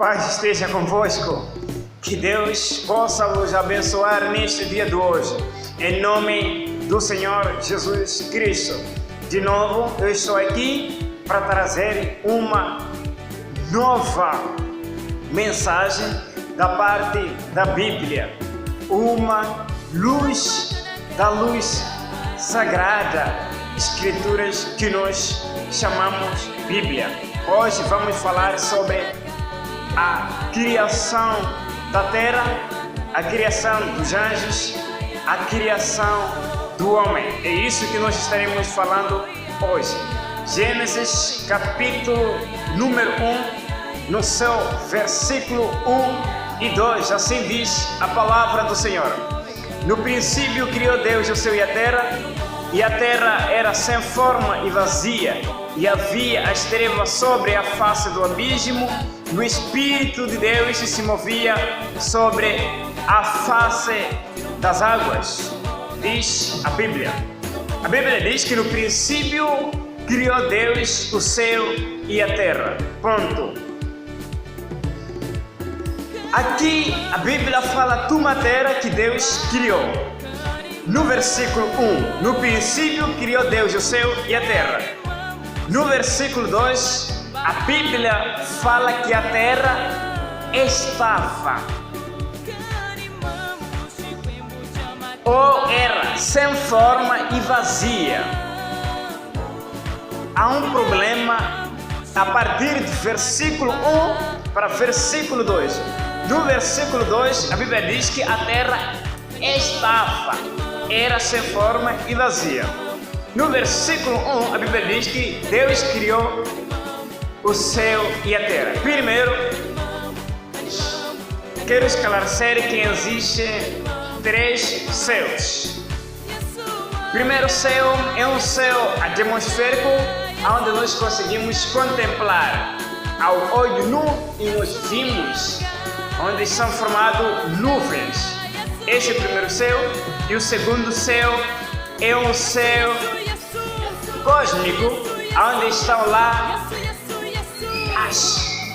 paz esteja convosco. Que Deus possa vos abençoar neste dia de hoje. Em nome do Senhor Jesus Cristo. De novo, eu estou aqui para trazer uma nova mensagem da parte da Bíblia. Uma luz da luz sagrada, escrituras que nós chamamos Bíblia. Hoje vamos falar sobre a criação da terra, a criação dos anjos, a criação do homem. É isso que nós estaremos falando hoje. Gênesis capítulo número 1, no seu versículo 1 e 2, assim diz a palavra do Senhor. No princípio criou Deus o céu e a terra era sem forma e vazia, e havia as trevas sobre a face do abismo, e o Espírito de Deus se movia sobre a face das águas, diz a Bíblia. A Bíblia diz que no princípio criou Deus o céu e a terra. Ponto. Aqui a Bíblia fala de uma terra que Deus criou. No versículo 1, no princípio criou Deus o céu e a terra. No versículo 2, a Bíblia fala que a terra estava, ou era, sem forma e vazia. Há um problema a partir do versículo 1 para o versículo 2. No versículo 2, a Bíblia diz que a terra estava, era sem forma e vazia. No versículo 1, a Bíblia diz que Deus criou o céu e a terra. Primeiro, quero esclarecer que existem três céus. O primeiro céu é um céu atmosférico, onde nós conseguimos contemplar ao olho nu e nós vimos, onde são formadas nuvens. Este é o primeiro céu. E o segundo céu é um céu cósmico, onde estão lá as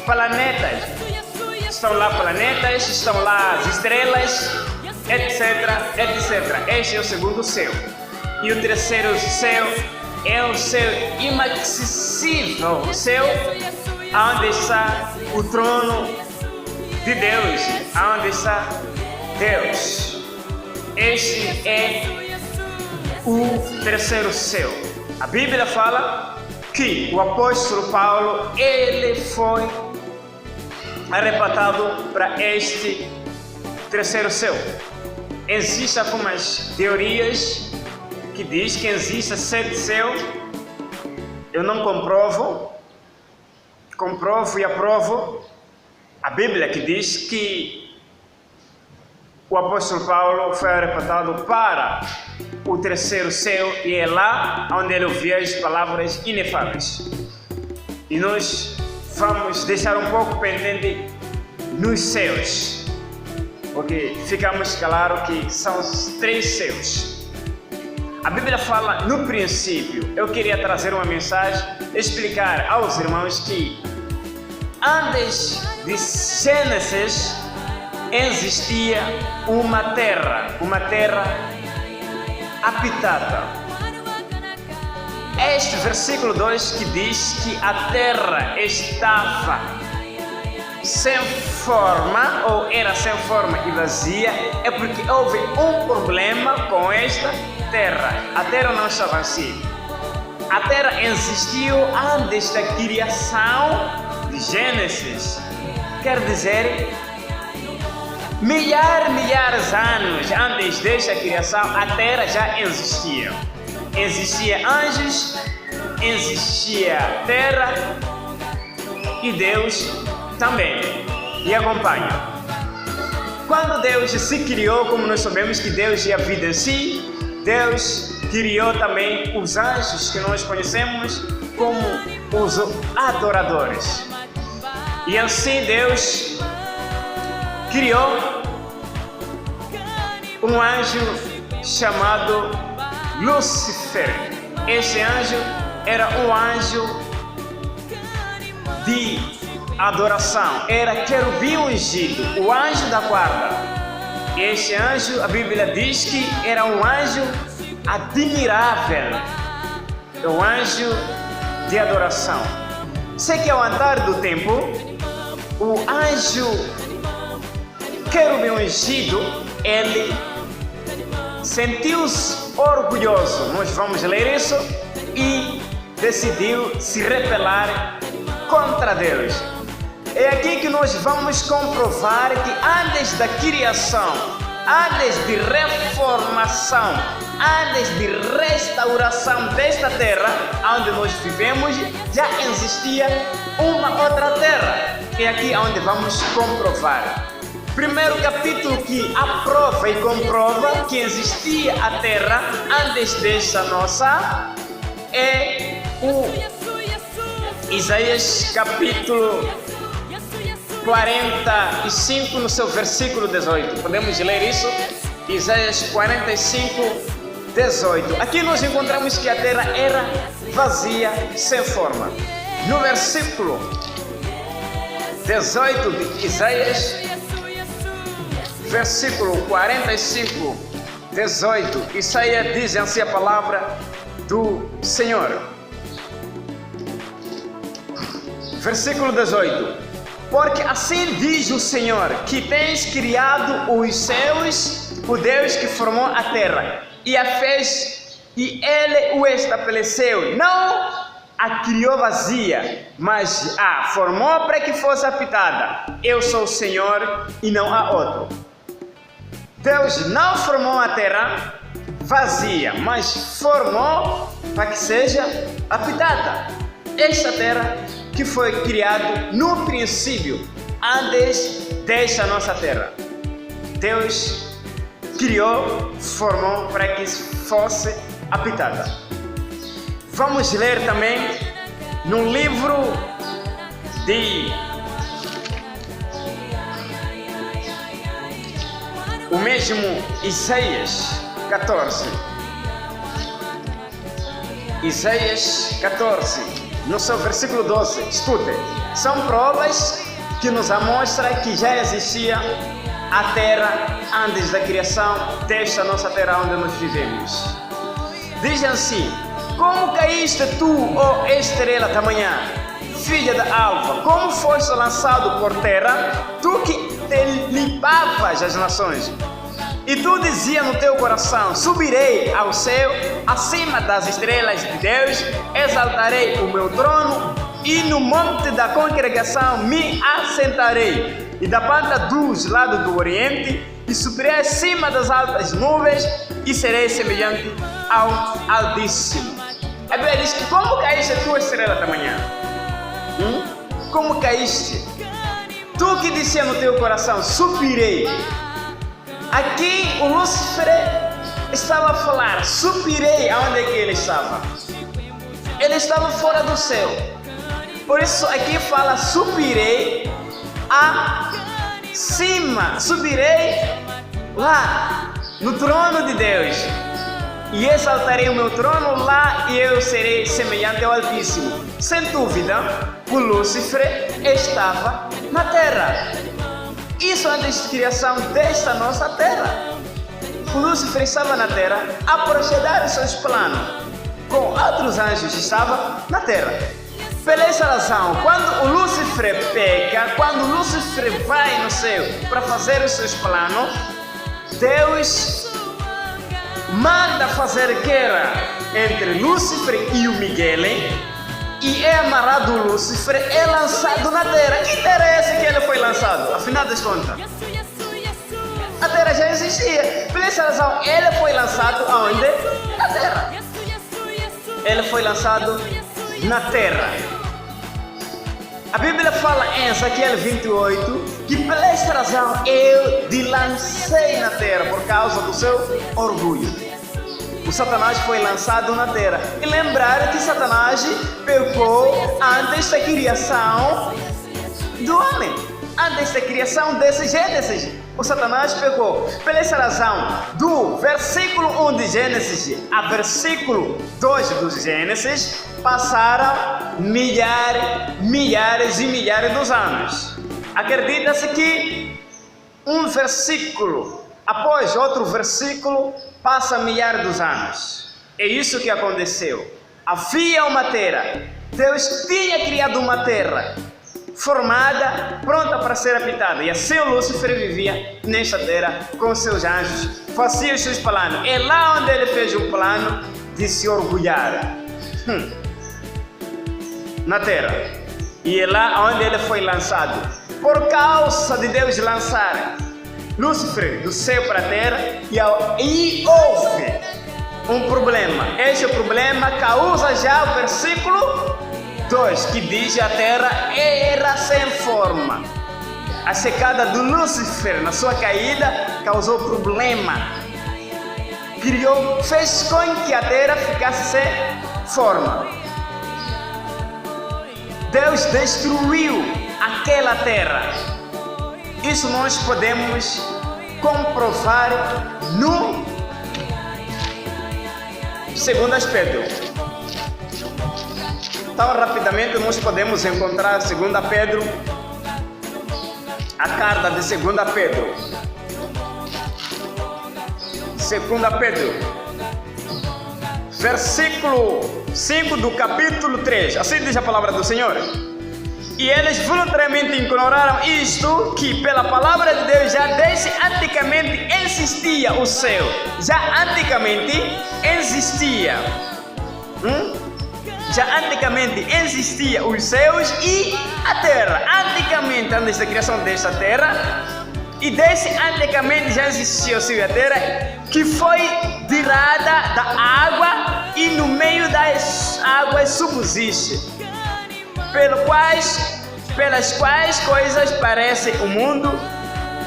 planetas. Estão lá planetas, estão lá as estrelas, etc, etc. Este é o segundo céu. E o terceiro céu é um céu inacessível, o céu onde está o trono de Deus, onde está Deus. Este é o terceiro céu. A Bíblia fala que o apóstolo Paulo, ele foi arrebatado para este terceiro céu. Existem algumas teorias que diz que existe 7 céus. Eu não comprovo e aprovo a Bíblia, que diz que o apóstolo Paulo foi arrebatado para o terceiro céu e é lá onde ele ouviu as palavras inefáveis. E nós vamos deixar um pouco pendente nos céus, porque ficamos claros que são os 3 céus. A Bíblia fala no princípio. Eu queria trazer uma mensagem, explicar aos irmãos que antes de Gênesis existia uma terra habitada. Este versículo 2 que diz que a terra estava sem forma, ou era sem forma e vazia, é porque houve um problema com esta terra. A terra não estava assim. A terra existiu antes da criação de Gênesis. Quer dizer, milhares de anos antes desta criação, a terra já existia. Existia anjos, existia terra e Deus também. E acompanha. Quando Deus se criou, como nós sabemos que Deus é a vida em si, Deus criou também os anjos que nós conhecemos como os adoradores. E assim Deus criou um anjo chamado Lúcifer. Este anjo era um anjo de adoração era querubim ungido, o anjo da guarda. Este anjo, a Bíblia diz que era um anjo admirável, um anjo de adoração. Sei que ao andar do tempo, o anjo querubim ungido, ele sentiu-se orgulhoso. Nós vamos ler isso e decidiu se rebelar contra Deus. É aqui que nós vamos comprovar que antes da criação, antes de reformação, antes de restauração desta terra onde nós vivemos, já existia uma outra terra. É aqui onde vamos comprovar. Primeiro capítulo que aprova e comprova que existia a terra antes desta nossa é o Isaías capítulo 45 no seu versículo 18. Podemos ler isso? Isaías 45, 18. Aqui nós encontramos que a terra era vazia, sem forma. No versículo 18 de Isaías, versículo 45, 18, Isaías diz assim a palavra do Senhor. Versículo 18. Porque assim diz o Senhor, que tens criado os céus, o Deus que formou a terra, e a fez, e Ele o estabeleceu. Não a criou vazia, mas a formou para que fosse habitada. Eu sou o Senhor e não há outro. Deus não formou a terra vazia, mas formou para que seja habitada. Esta terra que foi criada no princípio, antes desta nossa terra. Deus criou, formou para que fosse habitada. Vamos ler também no livro de o mesmo Isaías 14. Isaías 14, no seu versículo 12. Estude. São provas que nos mostram que já existia a terra antes da criação desta nossa terra onde nós vivemos. Diz assim: como caíste tu, ó estrela da manhã, filha da alva, como foste lançado por terra, tu que te limpavas as nações. E tu dizia no teu coração: subirei ao céu, acima das estrelas de Deus, exaltarei o meu trono, e no monte da congregação me assentarei, e da banda dos lados do oriente, e subirei acima das altas nuvens, e serei semelhante ao Altíssimo. A Bíblia diz que como caíste tu, estrela da manhã? Como caíste? Tu que dizia no teu coração: subirei. Aqui o Lúcifer estava a falar: subirei. Aonde é que ele estava? Ele estava fora do céu. Por isso aqui fala: subirei acima, subirei lá no trono de Deus, e exaltarei o meu trono lá, e eu serei semelhante ao Altíssimo. Sem dúvida, o Lúcifer estava na terra. Isso antes da criação desta nossa terra. O Lúcifer estava na terra a projetar os seus planos. Com outros anjos estava na terra. Pela essa razão, quando o Lúcifer peca, quando o Lúcifer vai no céu para fazer os seus planos, Deus manda fazer guerra entre Lúcifer e o Miguel, e é amarrado o Lúcifer, é lançado na terra. Que terra é essa que ele foi lançado? Afinal das contas, a terra já existia. Por essa razão, ele foi lançado aonde? Na terra. Ele foi lançado na terra. A Bíblia fala em Ezequiel 28 que por esta razão eu te lancei na terra, por causa do seu orgulho. O Satanás foi lançado na terra. E lembrar que Satanás pecou antes da criação do homem, antes da criação desse o Satanás pegou. Por essa razão, do versículo 1 de Gênesis a versículo 2 do Gênesis, passaram milhares e milhares de anos. Acredita-se que um versículo após outro versículo passa milhares de anos. É isso que aconteceu. Havia uma terra. Deus tinha criado uma terra formada, pronta para ser habitada. E assim o Lúcifer vivia nesta terra com seus anjos, fazia os seus planos. É lá onde ele fez um plano de se orgulhar na terra. E é lá onde ele foi lançado. Por causa de Deus lançar Lúcifer do céu para a terra, e houve um problema. Este problema causa já o versículo 2, que diz que a terra era sem forma. A chegada do Lúcifer na sua caída causou problema. Fez com que a terra ficasse sem forma. Deus destruiu aquela terra. Isso nós podemos comprovar no segundo Pedro. Então, rapidamente, nós podemos encontrar 2 Pedro, a carta de 2 Pedro. 2 Pedro, versículo 5 do capítulo 3. Assim diz a palavra do Senhor. E eles voluntariamente ignoraram isto, que pela palavra de Deus já desde antigamente existia o céu. Já antigamente existia. Já antigamente existia os céus e a terra. Antigamente, antes da criação desta terra, e desde antigamente já existia o céu e a terra, que foi tirada da água e no meio das águas subsiste. Pelas quais coisas parece o mundo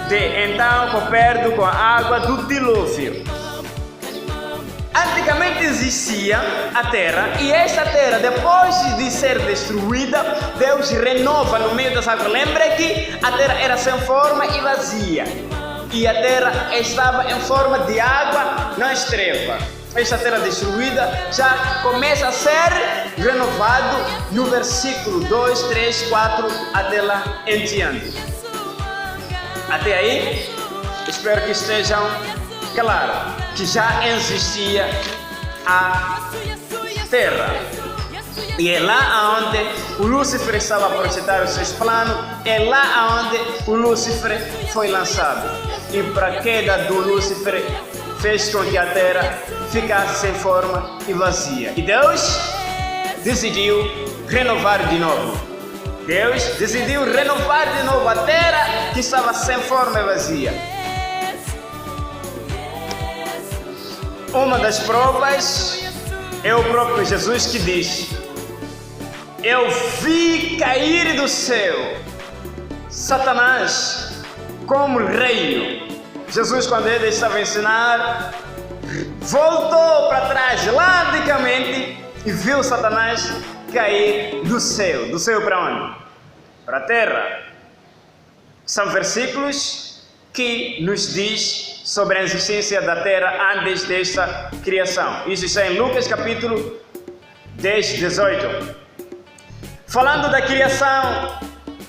de então coberto com a água do dilúvio. Antigamente existia a terra, e esta terra, depois de ser destruída, Deus renova no meio das águas. Lembra que a terra era sem forma e vazia, e a terra estava em forma de água nas trevas. Esta terra destruída já começa a ser renovado no versículo 2, 3, 4 até lá em diante. Até aí, espero que estejam claros que já existia a terra. E é lá onde o Lúcifer estava a projetar os seus planos, é lá onde o Lúcifer foi lançado. E para a queda do Lúcifer fez com que a terra ficasse sem forma e vazia. E Deus decidiu renovar de novo. Deus decidiu renovar de novo a terra que estava sem forma e vazia. Uma das provas é o próprio Jesus que diz: eu vi cair do céu Satanás como reino. Jesus, quando ele estava a ensinar, voltou para trás lá antigamente e viu Satanás cair do céu. Do céu para onde? Para a terra. São versículos que nos diz sobre a existência da terra antes desta criação. Isso está em Lucas capítulo 10, 18. Falando da criação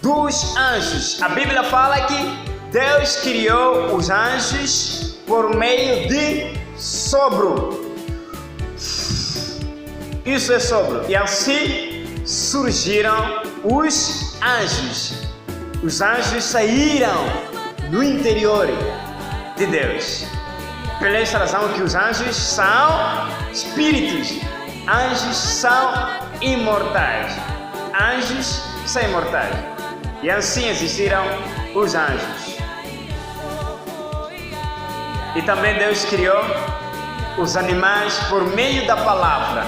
dos anjos, a Bíblia fala que Deus criou os anjos por meio de sopro. Isso é sopro. E assim surgiram os anjos. Os anjos saíram do interior de Deus. Pela essa razão que os anjos são espíritos. Anjos são imortais. Anjos são imortais. E assim existiram os anjos. E também Deus criou os animais por meio da palavra.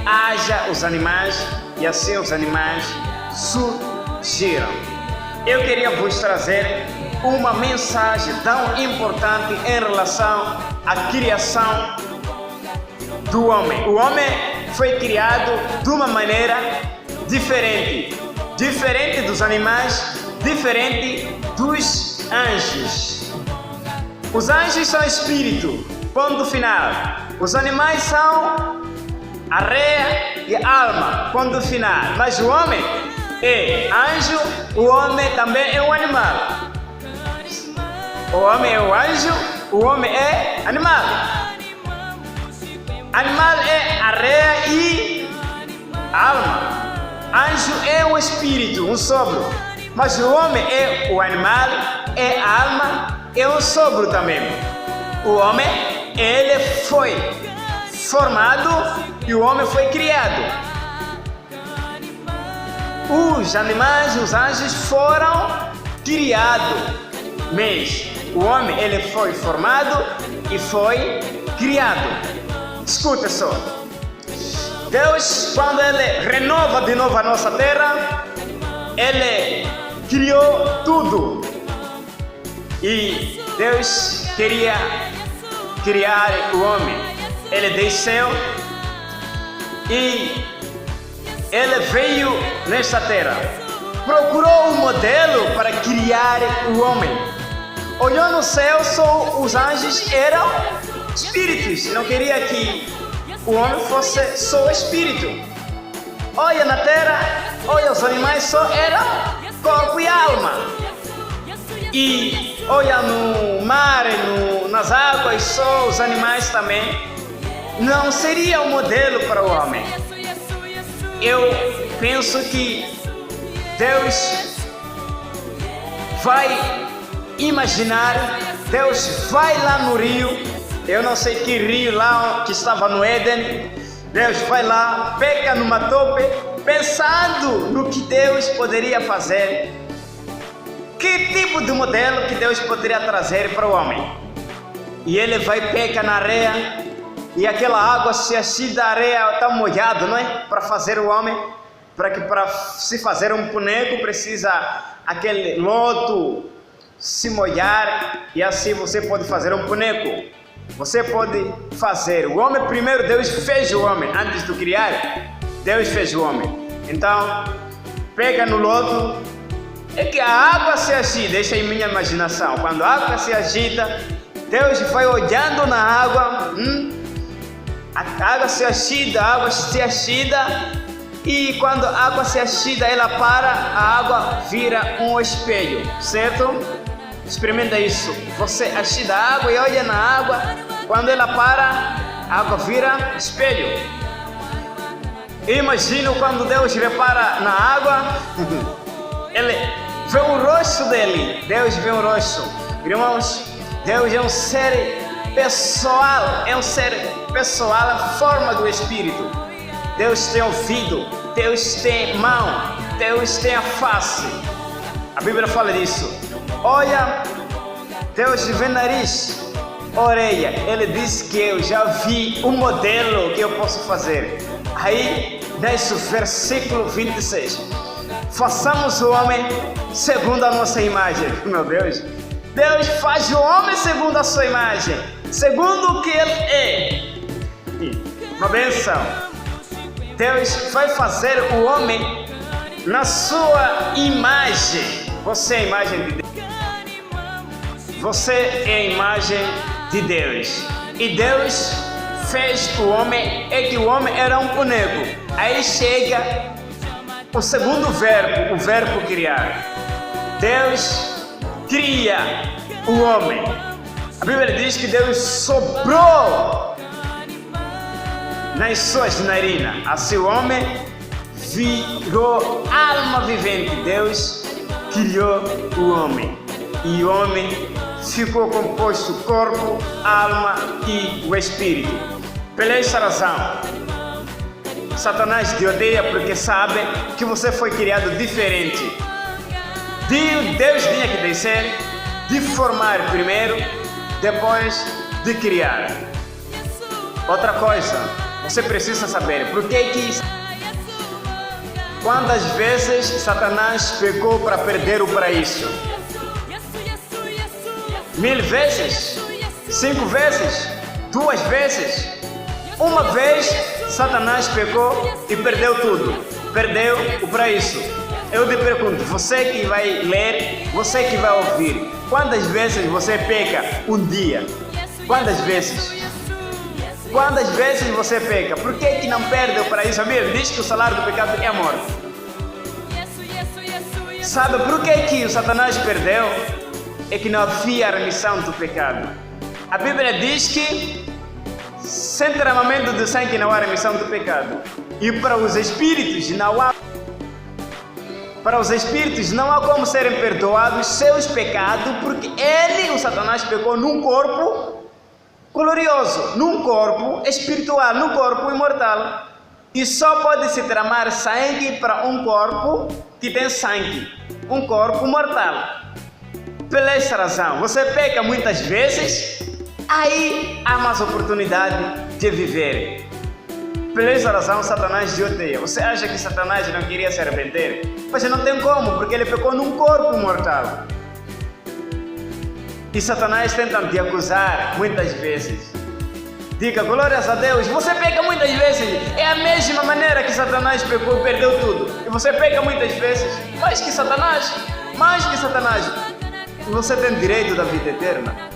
Haja os animais, e assim os animais surgiram. Eu queria vos trazer uma mensagem tão importante em relação à criação do homem. O homem foi criado de uma maneira diferente. Diferente dos animais, diferente dos anjos. Os anjos são espírito, ponto final. Os animais são areia e alma, ponto final. Mas o homem é anjo, o homem também é um animal. O homem é o anjo, o homem é animal. Animal é areia e alma. Anjo é um espírito, um sopro. Mas o homem é o animal, é a alma, é um sopro também. O homem, ele foi formado e o homem foi criado. Os animais, os anjos foram criados. Mas o homem, ele foi formado e foi criado. Escuta só. Deus, quando ele renova de novo a nossa terra, ele criou tudo. E Deus queria criar o homem. Ele desceu e ele veio nesta terra. Procurou um modelo para criar o homem. Olhou no céu, só os anjos eram espíritos. Não queria que o homem fosse só espírito. Olha na terra, olha os animais, só eram corpo e alma. E olha no mar, nas águas, só os animais também. Não seria um modelo para o homem. Eu penso que Deus vai imaginar, Deus vai lá no rio. Eu não sei que rio lá que estava no Éden. Deus vai lá, pega numa tope, pensando no que Deus poderia fazer. Que tipo de modelo que Deus poderia trazer para o homem? E ele vai pegar na areia, e aquela água se enche da areia, está molhado, não é? Para fazer o homem, para se fazer um boneco, precisa aquele lodo se molhar, e assim você pode fazer um boneco. Você pode fazer. O homem primeiro, Deus fez o homem. Antes de criar, Deus fez o homem. Então, pega no lodo. É que a água se agita. Deixa em minha imaginação. Quando a água se agita, Deus vai olhando na água. A água se agita, a água se agita. E quando a água se agita, ela para, a água vira um espelho. Certo? Experimenta isso. Você agita a água e olha na água. Quando ela para, a água vira espelho. Imagina quando Deus repara na água, ele vê o rosto dele. Deus vê o rosto. Irmãos, Deus é um ser pessoal. É um ser pessoal em forma do Espírito. Deus tem ouvido. Deus tem mão. Deus tem a face. A Bíblia fala disso. Olha, Deus vê nariz, orelha. Ele diz que eu já vi um modelo que eu posso fazer. Aí, nesse versículo 26. Façamos o homem segundo a nossa imagem. Meu Deus. Deus faz o homem segundo a sua imagem. Segundo o que ele é. Uma benção. Deus vai fazer o homem na sua imagem. Você é a imagem de Deus. Você é a imagem de Deus. E Deus fez o homem, é que o homem era um boneco. Aí chega o segundo verbo, o verbo criar. Deus cria o homem. A Bíblia diz que Deus soprou nas suas narinas. Assim o homem virou alma vivente. Deus criou o homem. E o homem ficou composto corpo, alma e o espírito. Pela essa razão, Satanás te odeia porque sabe que você foi criado diferente. Deus tinha que descer, de formar primeiro, depois de criar. Outra coisa, você precisa saber por que quantas vezes Satanás pecou para perder o paraíso? 1000 vezes? 5 vezes? 2 vezes? Uma vez Satanás pecou e perdeu tudo. Perdeu o paraíso. Eu te pergunto, você que vai ler, você que vai ouvir, Quantas vezes você peca um dia? Quantas vezes? Quantas vezes você peca? Por que não perde o paraíso? A Bíblia diz que o salário do pecado é a morte. Sabe por que o Satanás perdeu? É que não havia remissão do pecado. A Bíblia diz que sem derramamento de sangue não há remissão do pecado. E para os espíritos não há como serem perdoados seus pecados, porque o Satanás, pecou num corpo glorioso, num corpo espiritual, num corpo imortal. E só pode se derramar sangue para um corpo que tem sangue, um corpo mortal. Pela esta razão, você peca muitas vezes, aí há mais oportunidade de viver. Pela esta razão, Satanás te odeia. Você acha que Satanás não queria se arrepender? Mas não tem como, porque ele pecou num corpo mortal. E Satanás tenta te acusar muitas vezes. Diga glórias a Deus. Você peca muitas vezes. É a mesma maneira que Satanás pecou e perdeu tudo. E você peca muitas vezes. Mais que Satanás. E você tem direito da vida eterna.